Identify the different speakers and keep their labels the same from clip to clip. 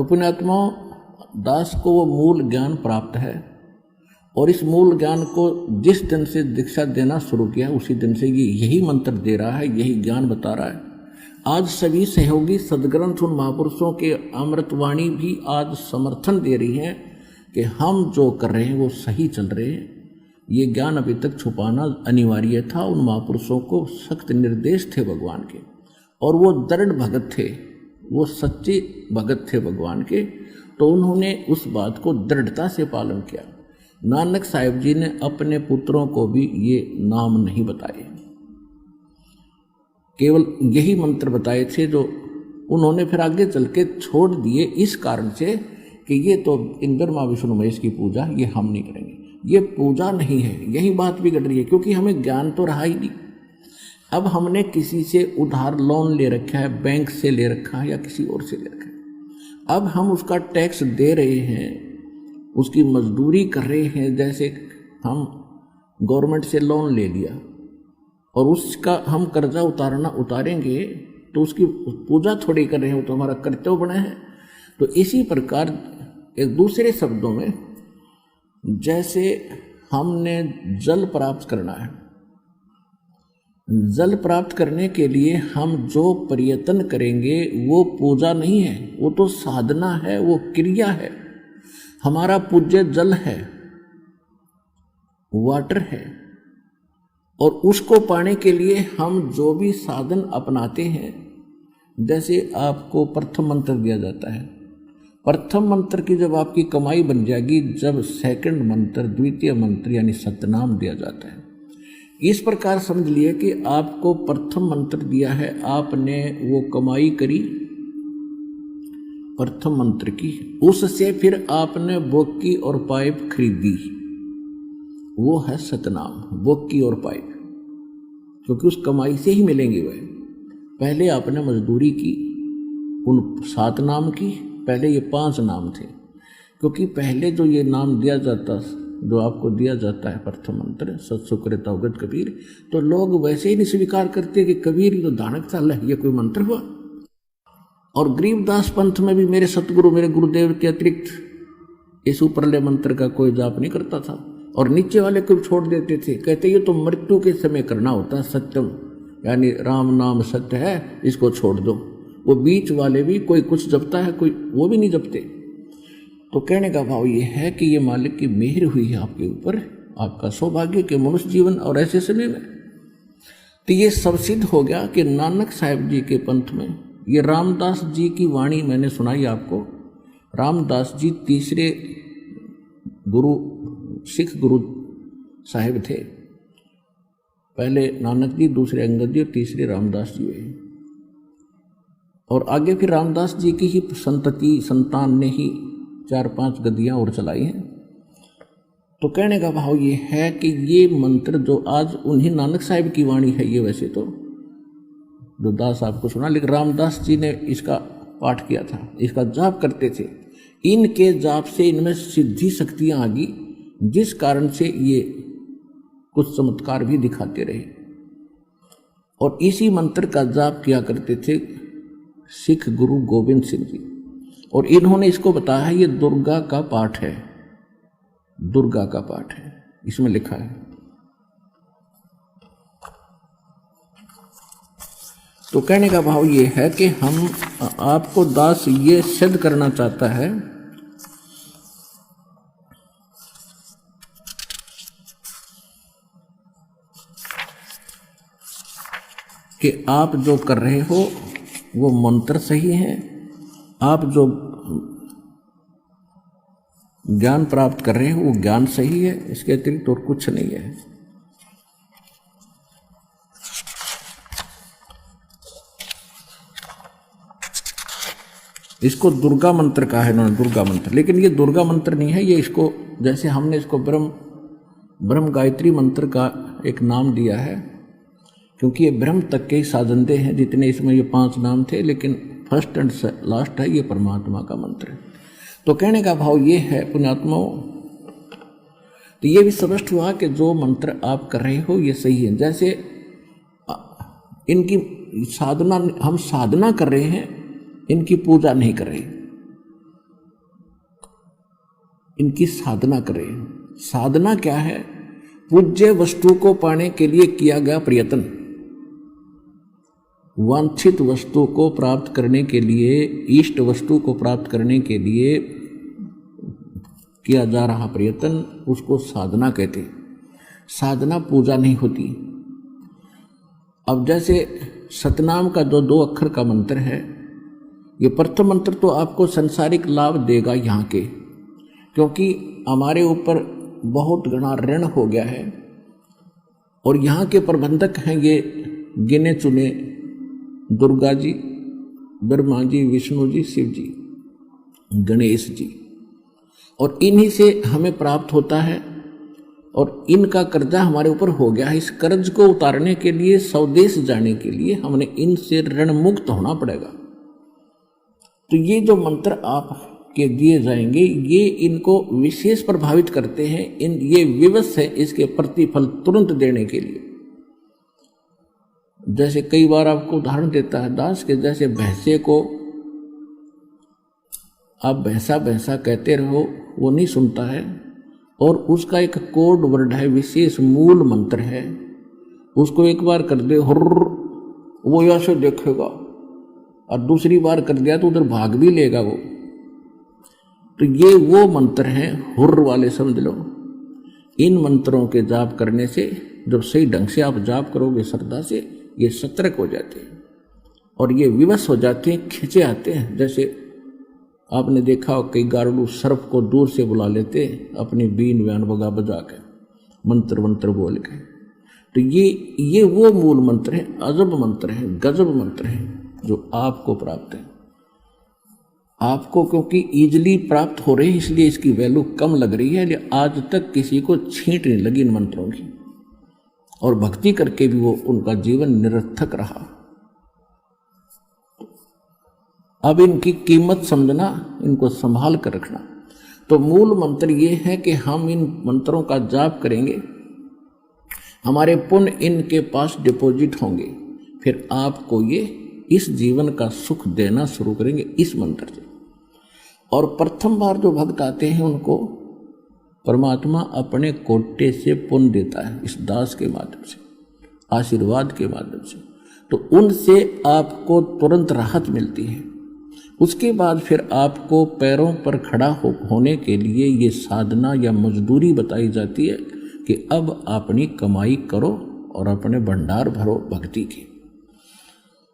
Speaker 1: तो पुण्यात्माओं, दास को वो मूल ज्ञान प्राप्त है और इस मूल ज्ञान को जिस दिन से दीक्षा देना शुरू किया उसी दिन से ये यही मंत्र दे रहा है, यही ज्ञान बता रहा है। आज सभी सहयोगी सदग्रंथ उन महापुरुषों के अमृतवाणी भी आज समर्थन दे रही है कि हम जो कर रहे हैं वो सही चल रहे हैं। ये ज्ञान अभी तक छुपाना अनिवार्य था। उन महापुरुषों को सख्त निर्देश थे भगवान के और वो दृढ़ भगत थे, वो सच्चे भगत थे भगवान के, तो उन्होंने उस बात को दृढ़ता से पालन किया। नानक साहिब जी ने अपने पुत्रों को भी ये नाम नहीं बताए, केवल यही मंत्र बताए थे जो उन्होंने फिर आगे चल के छोड़ दिए इस कारण से कि ये तो इन ब्रह्मा विष्णु महेश की पूजा ये हम नहीं करेंगे, ये पूजा नहीं है। यही बात बिगड़ रही है क्योंकि हमें ज्ञान तो रहा ही नहीं। अब हमने किसी से उधार लोन ले रखा है, बैंक से ले रखा है या किसी और से ले रखा है। अब हम उसका टैक्स दे रहे हैं, उसकी मजदूरी कर रहे हैं। जैसे हम गवर्नमेंट से लोन ले लिया और उसका हम कर्जा उतारेंगे तो उसकी पूजा थोड़ी कर रहे हैं, वो तो हमारा कर्तव्य बना है। तो इसी प्रकार एक दूसरे शब्दों में जैसे हमने जल प्राप्त करना है, जल प्राप्त करने के लिए हम जो प्रयत्न करेंगे वो पूजा नहीं है, वो तो साधना है, वो क्रिया है। हमारा पूज्य जल है, वाटर है, और उसको पाने के लिए हम जो भी साधन अपनाते हैं, जैसे आपको प्रथम मंत्र दिया जाता है, प्रथम मंत्र की जब आपकी कमाई बन जाएगी, जब सेकंड मंत्र, द्वितीय मंत्र यानी सतनाम दिया जाता है। इस प्रकार समझ लिए कि आपको प्रथम मंत्र दिया है, आपने वो कमाई करी प्रथम मंत्र की, उससे फिर आपने बोकी और पाइप खरीदी, वो है सतनाम, बोकी और पाइप, क्योंकि उस कमाई से ही मिलेंगे वह। पहले आपने मजदूरी की उन 7 नाम की, पहले ये 5 नाम थे, क्योंकि पहले जो ये नाम दिया जाता, जो आपको दिया जाता है प्रथम मंत्र सत्सुकृत अवगत कबीर, तो लोग वैसे ही नहीं स्वीकार करते कि कबीर ये तो दानक साल है, ये कोई मंत्र हुआ। और गरीबदास पंथ में भी मेरे सतगुरु, मेरे गुरुदेव के अतिरिक्त इस ऊपरले मंत्र का कोई जाप नहीं करता था, और नीचे वाले को छोड़ देते थे, कहते ये तो मृत्यु के समय करना होता है, सत्यम यानी राम नाम सत्य है, इसको छोड़ दो। वो बीच वाले भी कोई कुछ जपता है, कोई वो भी नहीं जपते। तो कहने का भाव ये है कि ये मालिक की मेहर हुई है आपके ऊपर, आपका सौभाग्य के मनुष्य जीवन और ऐसे समय में। तो ये सब सिद्ध हो गया कि नानक साहिब जी के पंथ में ये रामदास जी की वाणी मैंने सुनाई आपको। रामदास जी तीसरे गुरु, सिख गुरु साहिब थे। पहले नानक जी, दूसरे अंगद जी और तीसरे रामदास जी हुए, और आगे फिर रामदास जी की ही संतान ने ही 4-5 गद्दियाँ और चलाई हैं। तो कहने का भाव ये है कि ये मंत्र जो आज उन्हीं नानक साहिब की वाणी है, ये वैसे तो जो दास आपको सुना, लेकिन रामदास जी ने इसका पाठ किया था, इसका जाप करते थे। इनके जाप से इनमें सिद्धि शक्तियाँ आ गई, जिस कारण से ये कुछ चमत्कार भी दिखाते रहे। और इसी मंत्र का जाप किया करते थे सिख गुरु गोविंद सिंह जी, और इन्होंने इसको बताया है, ये दुर्गा का पाठ है, दुर्गा का पाठ है, इसमें लिखा है। तो कहने का भाव ये है कि हम आपको दास ये सिद्ध करना चाहता है कि आप जो कर रहे हो वो मंत्र सही है, आप जो ज्ञान प्राप्त कर रहे हो वो ज्ञान सही है, इसके अतिरिक्त और कुछ नहीं है। इसको दुर्गा मंत्र कहा है इन्होंने, दुर्गा मंत्र, लेकिन ये दुर्गा मंत्र नहीं है। ये इसको, जैसे हमने इसको ब्रह्म गायत्री मंत्र का एक नाम दिया है, क्योंकि ये ब्रह्म तक के ही साधनदे हैं, जितने इसमें ये 5 नाम थे, लेकिन फर्स्ट एंड लास्ट है ये परमात्मा का मंत्र है। तो कहने का भाव ये है पुण्यात्माओं, तो ये भी स्पष्ट हुआ कि जो मंत्र आप कर रहे हो ये सही है। जैसे इनकी साधना, हम साधना कर रहे हैं, इनकी पूजा नहीं कर रहे। इनकी साधना करें। साधना क्या है? पूज्य वस्तु को पाने के लिए किया गया प्रयत्न, वांछित वस्तु को प्राप्त करने के लिए, इष्ट वस्तु को प्राप्त करने के लिए किया जा रहा प्रयत्न, उसको साधना कहते हैं। साधना पूजा नहीं होती। अब जैसे सतनाम का जो 2 अक्षर का मंत्र है, ये प्रथम मंत्र तो आपको संसारिक लाभ देगा यहाँ के, क्योंकि हमारे ऊपर बहुत घना ऋण हो गया है और यहाँ के प्रबंधक हैं ये गिने चुने दुर्गा जी, ब्रह्मा जी, विष्णु जी, शिव जी, गणेश जी, और इन्हीं से हमें प्राप्त होता है और इनका कर्जा हमारे ऊपर हो गया है। इस कर्ज को उतारने के लिए, स्वदेश जाने के लिए हमने इनसे ऋण मुक्त होना पड़ेगा। तो ये जो मंत्र आप के दिए जाएंगे ये इनको विशेष प्रभावित करते हैं। ये विवश है इसके प्रतिफल तुरंत देने के लिए। जैसे कई बार आपको उदाहरण देता है दास के, जैसे भैंसे को आप भैंसा भैंसा कहते रहो, वो नहीं सुनता है, और उसका एक कोड वर्ड है, विशेष मूल मंत्र है। उसको एक बार कर दे हुर्र, वो ऐसे देखेगा, और दूसरी बार कर दिया तो उधर भाग भी लेगा वो। तो ये वो मंत्र हैं हुर्र वाले, समझ लो। इन मंत्रों के जाप करने से, जब सही ढंग से आप जाप करोगे श्रद्धा से, ये सतर्क हो जाते हैं और ये विवश हो जाते हैं, खिंचे आते हैं। जैसे आपने देखा हो कई गारुड़ सर्प को दूर से बुला लेते अपनी बीन व्यान बगा बजा के, मंत्र मंत्र बोल के। तो ये वो मूल मंत्र है, अजब मंत्र है, गजब मंत्र है जो आपको प्राप्त है। आपको क्योंकि इजली प्राप्त हो रहे हैं इसलिए इसकी वैल्यू कम लग रही है, लेकिन आज तक किसी को छींट नहीं लगी इन मंत्रों की, और भक्ति करके भी वो उनका जीवन निरर्थक रहा। अब इनकी कीमत समझना, इनको संभाल कर रखना। तो मूल मंत्र ये है कि हम इन मंत्रों का जाप करेंगे, हमारे पुण्य इनके पास डिपॉजिट होंगे, फिर आपको ये इस जीवन का सुख देना शुरू करेंगे इस मंत्र से। और प्रथम बार जो भक्त आते हैं उनको परमात्मा अपने कोटे से पुण्य देता है, इस दास के माध्यम से, आशीर्वाद के माध्यम से। तो उनसे आपको तुरंत राहत मिलती है। उसके बाद फिर आपको पैरों पर खड़ा होने के लिए ये साधना या मजदूरी बताई जाती है कि अब अपनी कमाई करो और अपने भंडार भरो भक्ति के।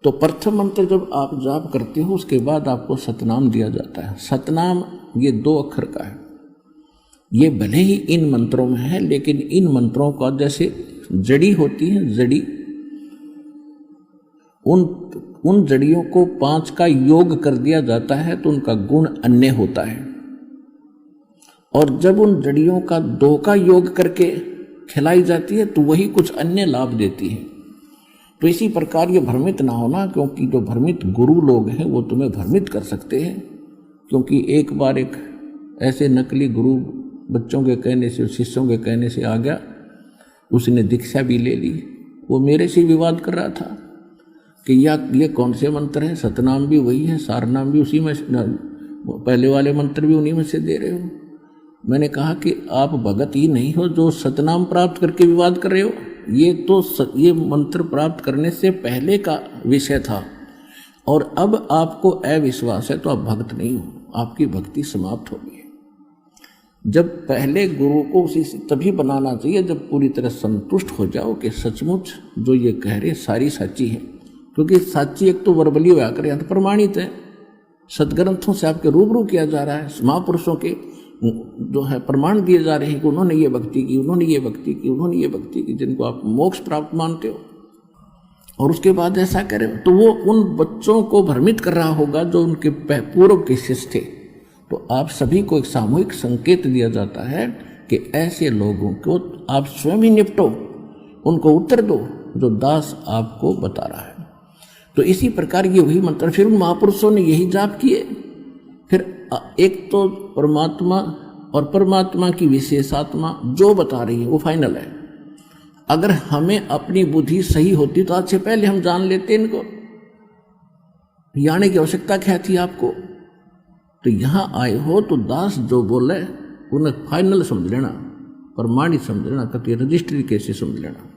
Speaker 1: तो प्रथम मंत्र जब आप जाप करते हो उसके बाद आपको सतनाम दिया जाता है। सतनाम ये 2 अक्षर का है। ये भले ही इन मंत्रों में है, लेकिन इन मंत्रों का जैसे जड़ी होती है, जड़ी, उन जड़ियों को 5 का योग कर दिया जाता है तो उनका गुण अन्य होता है, और जब उन जड़ियों का 2 का योग करके खिलाई जाती है तो वही कुछ अन्य लाभ देती है। तो इसी प्रकार ये भ्रमित ना होना, क्योंकि जो भ्रमित गुरु लोग हैं वो तुम्हें भ्रमित कर सकते हैं। क्योंकि एक बार एक ऐसे नकली गुरु बच्चों के कहने से, शिष्यों के कहने से आ गया, उसने दीक्षा भी ले ली। वो मेरे से विवाद कर रहा था कि ये कौन से मंत्र हैं, सतनाम भी वही है, सारनाम भी उसी में, पहले वाले मंत्र भी उन्हीं में से दे रहे हो। मैंने कहा कि आप भगत ही नहीं हो जो सतनाम प्राप्त करके विवाद कर रहे हो। ये मंत्र प्राप्त करने से पहले का विषय था, और अब आपको अविश्वास है तो आप भक्त नहीं हो, आपकी भक्ति समाप्त हो गई है। जब पहले गुरु को उसी से तभी बनाना चाहिए जब पूरी तरह संतुष्ट हो जाओ कि सचमुच जो ये कह रहे सारी सच्ची है। क्योंकि साची एक तो वर्बली व्याकर यंत्र प्रमाणित है, सदग्रंथों से आपके रूबरू किया जा रहा है, महापुरुषों के जो है प्रमाण दिए जा रहे हैं कि उन्होंने ये भक्ति की, उन्होंने ये भक्ति की, उन्होंने ये भक्ति की, जिनको आप मोक्ष प्राप्त मानते हो, और उसके बाद ऐसा करें तो वो उन बच्चों को भ्रमित कर रहा होगा जो उनके पूर्व के शिष्य थे। तो आप सभी को एक सामूहिक संकेत दिया जाता है कि ऐसे लोगों को आप स्वयं ही निपटो, उनको उत्तर दो जो दास आपको बता रहा है। तो इसी प्रकार ये वही मंत्र, फिर उन महापुरुषों ने यही जाप किए। फिर एक तो परमात्मा और परमात्मा की विशेषात्मा जो बता रही है वो फाइनल है। अगर हमें अपनी बुद्धि सही होती तो आज से पहले हम जान लेते इनको, आने की आवश्यकता क्या थी आपको। तो यहाँ आए हो तो दास जो बोले उन्हें फाइनल समझ लेना, प्रमाणित समझ लेना, कभी रजिस्ट्री कैसे समझ लेना।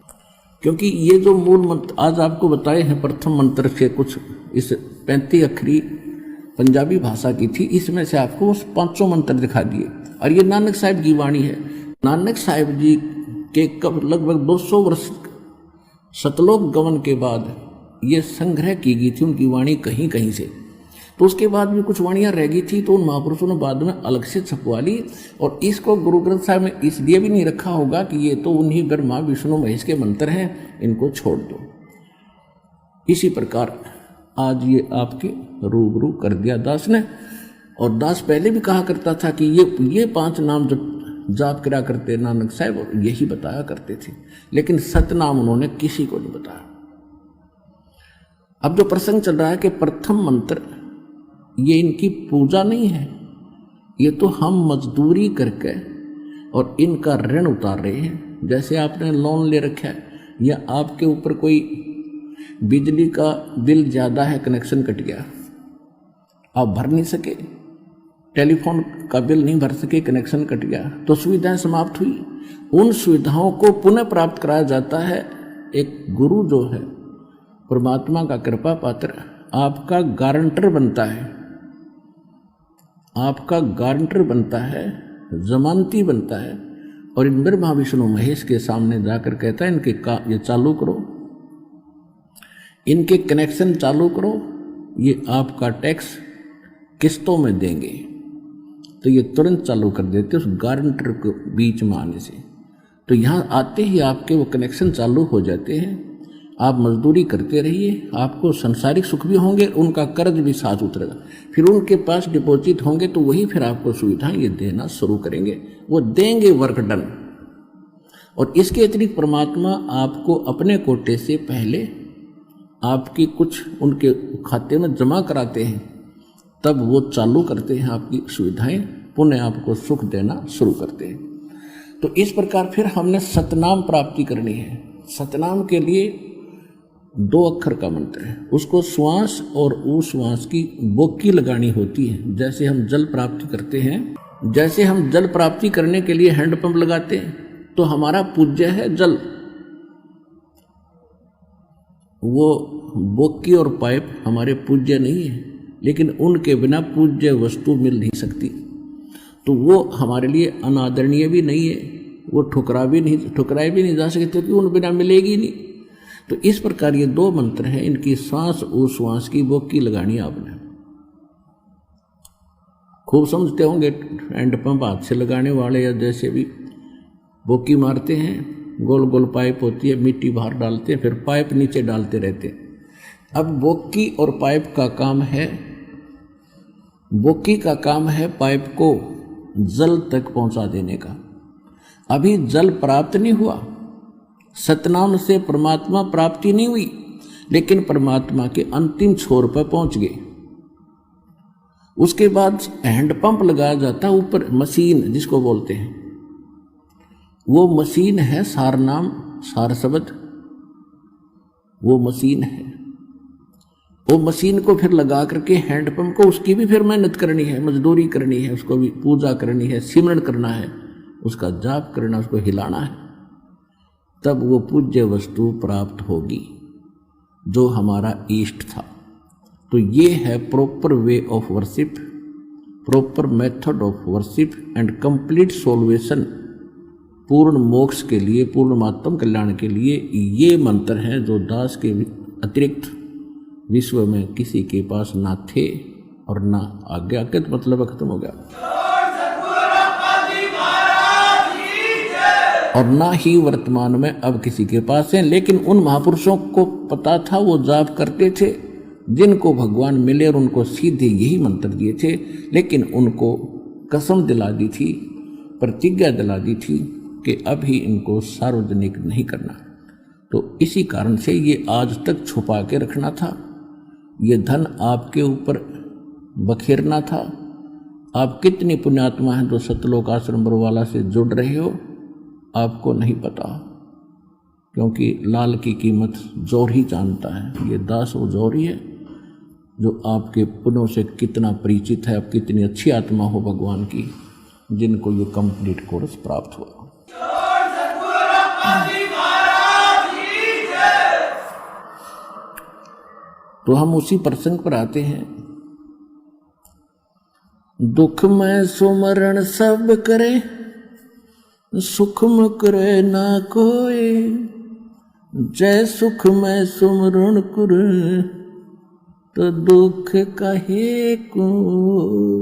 Speaker 1: क्योंकि ये जो मूल मंत्र आज आपको बताए हैं, प्रथम मंत्र से कुछ इस 35 अक्षरी पंजाबी भाषा की थी, इसमें से आपको 500 मंत्र दिखा दिए। और ये नानक साहिब की वाणी है। नानक साहिब जी के कब लगभग 200 वर्ष सतलोक गमन के बाद ये संग्रह की गई थी उनकी वाणी कहीं कहीं से। तो उसके बाद भी कुछ वाणियाँ रह गई थी, तो उन महापुरुषों ने बाद में अलग से छपवा ली। और इसको गुरु ग्रंथ साहिब में इसलिए भी नहीं रखा होगा कि ये तो उन्हीं ब्रह्मा विष्णु महेश के मंत्र हैं, इनको छोड़ दो। इसी प्रकार आज ये आपके रूबरू कर दिया दास ने। और दास पहले भी कहा करता था कि ये 5 नाम जो जाप करा करते नानक साहब, और यही बताया करते थे, लेकिन सतनाम उन्होंने किसी को नहीं बताया। अब जो प्रसंग चल रहा है कि प्रथम मंत्र, ये इनकी पूजा नहीं है, ये तो हम मजदूरी करके और इनका ऋण उतार रहे हैं। जैसे आपने लोन ले रखा है, या आपके ऊपर कोई बिजली का बिल ज़्यादा है, कनेक्शन कट गया, आप भर नहीं सके, टेलीफोन का बिल नहीं भर सके, कनेक्शन कट गया, तो सुविधाएं समाप्त हुई। उन सुविधाओं को पुनः प्राप्त कराया जाता है। एक गुरु जो है परमात्मा का कृपा पात्र आपका गारंटर बनता है, आपका गारंटर बनता है, जमानती बनता है, और इन ब्रह्मा विष्णु महेश के सामने जाकर कहता है इनके ये चालू करो, इनके कनेक्शन चालू करो, ये आपका टैक्स किस्तों में देंगे। तो ये तुरंत चालू कर देते उस गारंटर को बीच में आने से। तो यहाँ आते ही आपके वो कनेक्शन चालू हो जाते हैं। आप मजदूरी करते रहिए, आपको संसारिक सुख भी होंगे, उनका कर्ज भी साथ उतरेगा। फिर उनके पास डिपॉजिट होंगे तो वही फिर आपको सुविधाएं ये देना शुरू करेंगे, वो देंगे वर्क डन। और इसके अतिरिक्त परमात्मा आपको अपने कोटे से पहले आपकी कुछ उनके खाते में जमा कराते हैं, तब वो चालू करते हैं आपकी सुविधाएं, पुनः आपको सुख देना शुरू करते हैं। तो इस प्रकार फिर हमने सतनाम प्राप्ति करनी है। सतनाम के लिए 2 अक्षर का मंत्र है, उसको श्वास और उश्वास की बोकी लगानी होती है। जैसे हम जल प्राप्ति करते हैं, जैसे हम जल प्राप्ति करने के लिए हैंडपंप लगाते हैं, तो हमारा पूज्य है जल, वो बोकी और पाइप हमारे पूज्य नहीं है, लेकिन उनके बिना पूज्य वस्तु मिल नहीं सकती। तो वो हमारे लिए अनादरणीय भी नहीं है, वो ठुकराए भी नहीं जा सकते, क्योंकि उन बिना मिलेगी नहीं। तो इस प्रकार ये 2 मंत्र हैं, इनकी सांस उश्वास की बोकी लगानी आपने। खूब समझते होंगे, हैंडपंप हाथ से लगाने वाले या जैसे भी बोकी मारते हैं, गोल गोल पाइप होती है, मिट्टी बाहर डालते हैं, फिर पाइप नीचे डालते रहते हैं। अब बोकी और पाइप का काम है, बोकी का काम है पाइप को जल तक पहुंचा देने का। अभी जल प्राप्त नहीं हुआ, सतनाम से परमात्मा प्राप्ति नहीं हुई, लेकिन परमात्मा के अंतिम छोर पर पहुंच गए। उसके बाद हैंडपंप लगाया जाता है ऊपर, मशीन जिसको बोलते हैं, वो मशीन है सार नाम सार शब्द, वो मशीन है। वो मशीन को फिर लगा करके हैंडपंप को, उसकी भी फिर मेहनत करनी है, मजदूरी करनी है, उसको भी पूजा करनी है, सिमरन करना है, उसका जाप करना, उसको हिलाना है, तब वो पूज्य वस्तु प्राप्त होगी जो हमारा इष्ट था। तो ये है proper way of worship, proper method of worship and complete solution. पूर्ण मोक्ष के लिए, पूर्ण आत्म कल्याण के लिए ये मंत्र हैं जो दास के अतिरिक्त विश्व में किसी के पास ना थे और ना आगे आके, तो मतलब खत्म हो गया, और ना ही वर्तमान में अब किसी के पास है। लेकिन उन महापुरुषों को पता था, वो जाप करते थे, जिनको भगवान मिले और उनको सीधे यही मंत्र दिए थे, लेकिन उनको कसम दिला दी थी, प्रतिज्ञा दिला दी थी कि अभी इनको सार्वजनिक नहीं करना। तो इसी कारण से ये आज तक छुपा के रखना था, ये धन आपके ऊपर बखेरना था। आप कितनी पुण्यात्मा हैं जो सतलोक आश्रम बरवाला से जुड़ रहे हो, आपको नहीं पता, क्योंकि लाल की कीमत जोर ही जानता है। ये दास वो जोर ही है जो आपके पुण्यों से कितना परिचित है, आप कितनी अच्छी आत्मा हो भगवान की, जिनको ये कंप्लीट कोर्स प्राप्त हुआ। तो हम उसी प्रसंग पर आते हैं। दुख में सुमरण सब करे, सुख में करे ना कोई। जय सुख में सुमरण करे, तो दुख कहे को।